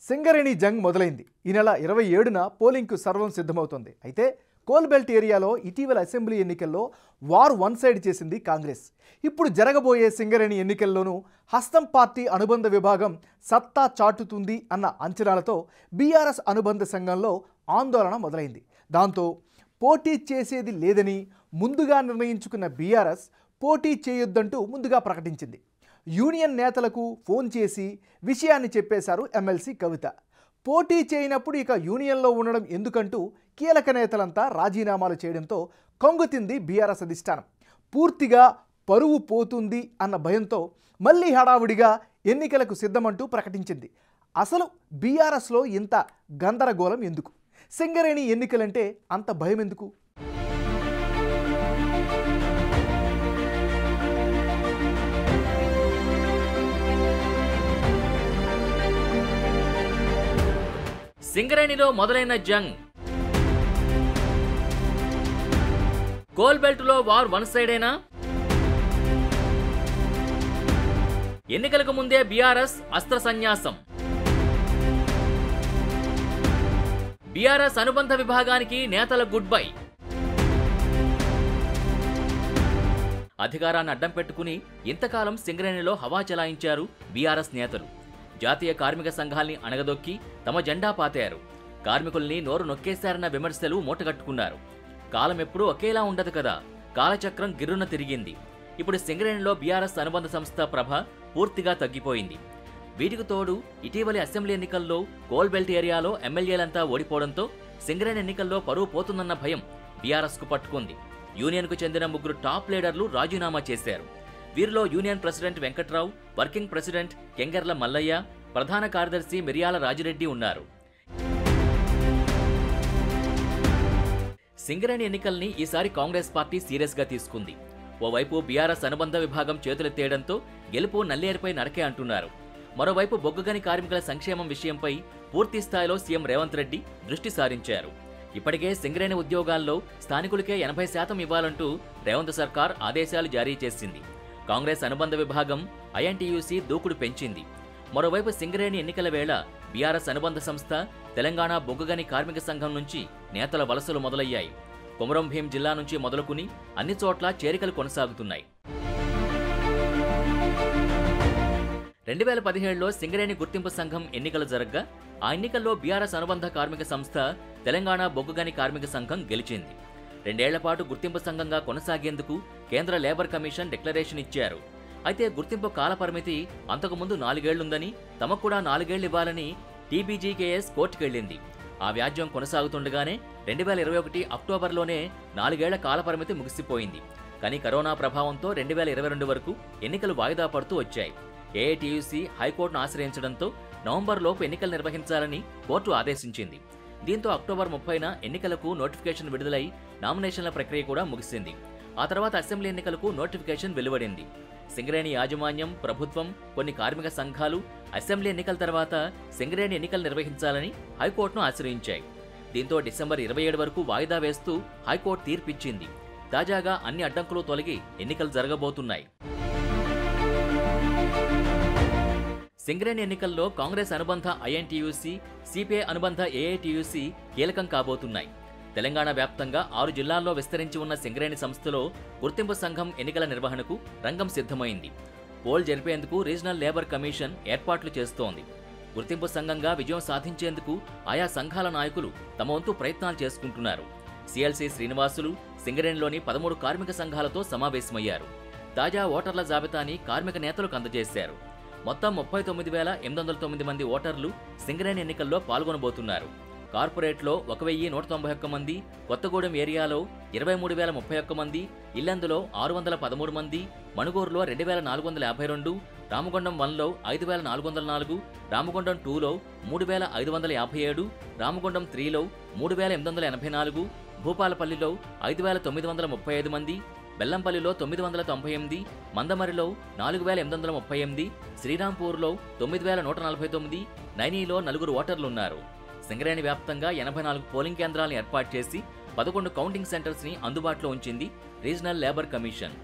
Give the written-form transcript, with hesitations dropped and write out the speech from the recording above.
సింగరేణి జంగ్ మొదలైంది. ఈ నెల 27న పోలింగ్కు సర్వం సిద్ధమవుతోంది. అయితే కోల్ బెల్ట్ ఏరియాలో ఇటీవల అసెంబ్లీ ఎన్నికల్లో వార్ వన్ సైడ్ చేసింది కాంగ్రెస్. ఇప్పుడు జరగబోయే సింగరేణి ఎన్నికల్లోనూ హస్తం పార్టీ అనుబంధ విభాగం సత్తా చాటుతుంది అన్న అంచనాలతో బీఆర్ఎస్ అనుబంధ సంఘంలో ఆందోళన మొదలైంది. దాంతో పోటీ చేసేది లేదని ముందుగా నిర్ణయించుకున్న బీఆర్ఎస్ పోటీ చేయొద్దంటూ ముందుగా ప్రకటించింది. యూనియన్ నేతలకు ఫోన్ చేసి విషయాన్ని చెప్పేశారు ఎమ్మెల్సీ కవిత. పోటీ చేయనప్పుడు ఇక యూనియన్లో ఉండడం ఎందుకంటూ కీలక నేతలంతా రాజీనామాలు చేయడంతో కొంగుతింది బీఆర్ఎస్ అధిష్టానం. పూర్తిగా పరువు పోతుంది అన్న భయంతో మళ్ళీ హడావుడిగా ఎన్నికలకు సిద్ధమంటూ ప్రకటించింది. అసలు బీఆర్ఎస్లో ఇంత గందరగోళం ఎందుకు? సింగరేణి ఎన్నికలంటే అంత భయం ఎందుకు? సింగరేణిలో మొదలైన జంగ్. కోల్ బెల్ట్ లో వార్ వన్ సైడేనా? ఎన్నికలకు ముందే బీఆర్ఎస్ అస్త్ర సన్యాసం. బీఆర్ఎస్ అనుబంధ విభాగానికి నేతల గుడ్ బై. అధికారాన్ని అడ్డం పెట్టుకుని ఇంతకాలం సింగరేణిలో హవా చెలాయించారు బీఆర్ఎస్ నేతలు. జాతీయ కార్మిక సంఘాల్ని అణగదొక్కి తమ జెండా పాతారు. కార్మికుల్ని నోరు నొక్కేశారన్న విమర్శలు మూటగట్టుకున్నారు. కాలం ఎప్పుడూ ఒకేలా ఉండదు కదా, కాలచక్రం గిర్రున తిరిగింది. ఇప్పుడు సింగరేణిలో బీఆర్ఎస్ అనుబంధ సంస్థ ప్రభ పూర్తిగా తగ్గిపోయింది. వీటికి తోడు ఇటీవలి అసెంబ్లీ ఎన్నికల్లో కోల్ బెల్ట్ ఏరియాలో ఎమ్మెల్యేలంతా ఓడిపోవడంతో సింగరేణి ఎన్నికల్లో పరువు పోతుందన్న భయం బీఆర్ఎస్కు పట్టుకుంది. యూనియన్కు చెందిన 3 టాప్ లీడర్లు రాజీనామా చేశారు. వీరిలో union president Venkatrao, working president Kengarla Mallaiah, ప్రధాన కార్యదర్శి మిర్యాల రాజిరెడ్డి ఉన్నారు. సింగరేణి ఎన్నికల్ని ఈసారి కాంగ్రెస్ పార్టీ సీరియస్ గా తీసుకుంది. ఓవైపు బీఆర్ఎస్ అనుబంధ విభాగం చేతులెత్తేయడంతో గెలుపు నల్లేరుపై నరకే అంటున్నారు. మరోవైపు బొగ్గుగని కార్మికుల సంక్షేమం విషయంపై పూర్తి స్థాయిలో సీఎం రేవంత్ రెడ్డి దృష్టి సారించారు. ఇప్పటికే సింగరేణి ఉద్యోగాల్లో స్థానికులకే 80% ఇవ్వాలంటూ రేవంత్ సర్కార్ ఆదేశాలు జారీ చేసింది. కాంగ్రెస్ అనుబంధ విభాగం ఐఎన్టీయూసీ దూకుడు పెంచింది. మరోవైపు సింగరేణి ఎన్నికల వేళ బీఆర్ఎస్ అనుబంధ సంస్థ తెలంగాణ బొగ్గుగని కార్మిక సంఘం నుంచి నేతల వలసలు మొదలయ్యాయి. కొమరం భీం జిల్లా నుంచి మొదలుకుని అన్ని చోట్ల చేరికలు కొనసాగుతున్నాయి. 2017లో సింగరేణి గుర్తింపు సంఘం ఎన్నికలు జరగ్గా ఆ ఎన్నికల్లో బీఆర్ఎస్ అనుబంధ కార్మిక సంస్థ తెలంగాణ బొగ్గుగని కార్మిక సంఘం గెలిచింది. 2 ఏళ్ల పాటు గుర్తింపు సంఘంగా కొనసాగేందుకు కేంద్ర లేబర్ కమిషన్ డిక్లరేషన్ ఇచ్చారు. అయితే గుర్తింపు కాలపరిమితి అంతకుముందు 4 ఏళ్లుందని, తమకు కూడా 4 ఏళ్లు ఇవ్వాలని టీబీజీకేఎస్ కోర్టుకెళ్లింది. ఆ వ్యాజ్యం కొనసాగుతుండగానే 2021 అక్టోబర్లోనే 4 ఏళ్ల కాలపరిమితి ముగిసిపోయింది. కానీ కరోనా ప్రభావంతో 2022 వరకు ఎన్నికలు వాయిదా పడుతూ వచ్చాయి. ఏఐటీయూసీ హైకోర్టును ఆశ్రయించడంతో నవంబర్లోపు ఎన్నికలు నిర్వహించాలని కోర్టు ఆదేశించింది. దీంతో అక్టోబర్ 30న ఎన్నికలకు నోటిఫికేషన్ విడుదలై నామినేషన్ల ప్రక్రియ కూడా ముగిసింది. ఆ తర్వాత అసెంబ్లీ ఎన్నికలకు నోటిఫికేషన్ వెలువడింది. సింగరేణి యాజమాన్యం, ప్రభుత్వం, కొన్ని కార్మిక సంఘాలు అసెంబ్లీ ఎన్నికల తర్వాత సింగరేణి ఎన్నికలు నిర్వహించాలని హైకోర్టును ఆశ్రయించాయి. దీంతో డిసెంబర్ 27 వరకు వాయిదా వేస్తూ హైకోర్టు తీర్పిచ్చింది. తాజాగా అన్ని అడ్డంకులు తొలగి ఎన్నికలు జరగబోతున్నాయి. సింగరేణి ఎన్నికల్లో కాంగ్రెస్ అనుబంధ ఐఎన్టీయూసీ, సిపిఐ అనుబంధ ఏఐటీయూసీ కీలకం కాబోతున్నాయి. తెలంగాణ వ్యాప్తంగా 6 జిల్లాల్లో విస్తరించి ఉన్న సింగరేణి సంస్థలో గుర్తింపు సంఘం ఎన్నికల నిర్వహణకు రంగం సిద్ధమైంది. పోల్ జరిపేందుకు రీజనల్ లేబర్ కమిషన్ ఏర్పాట్లు చేస్తోంది. గుర్తింపు సంఘంగా విజయం సాధించేందుకు ఆయా సంఘాల నాయకులు తమ వంతు ప్రయత్నాలు చేసుకుంటున్నారు. సిఎల్సి శ్రీనివాసులు సింగరేణిలోని 13 కార్మిక సంఘాలతో సమావేశమయ్యారు. తాజా ఓటర్ల జాబితాని కార్మిక నేతలకు అందజేశారు. మొత్తం 39,809 మంది ఓటర్లు సింగరేణి ఎన్నికల్లో పాల్గొనబోతున్నారు. కార్పొరేట్లో 1,191 మంది, కొత్తగూడెం ఏరియాలో 23,031 మంది, ఇల్లందులో 613 మంది, మణుగూరులో 2,452, రామగుండం 1లో 5,404, రామగుండం 2లో 3,557, రామగుండం 3లో 3,884, భూపాలపల్లిలో 5,935 మంది, బెల్లంపల్లిలో 998, మందమరిలో 4,838, శ్రీరాంపూర్లో 9,149, నైనీలో 4 ఓటర్లున్నారు. సింగరేణి వ్యాప్తంగా 84 పోలింగ్ కేంద్రాలను ఏర్పాటు చేసి 11 కౌంటింగ్ సెంటర్స్ ని అందుబాటులో ఉంచింది రీజనల్ లేబర్ కమిషన్.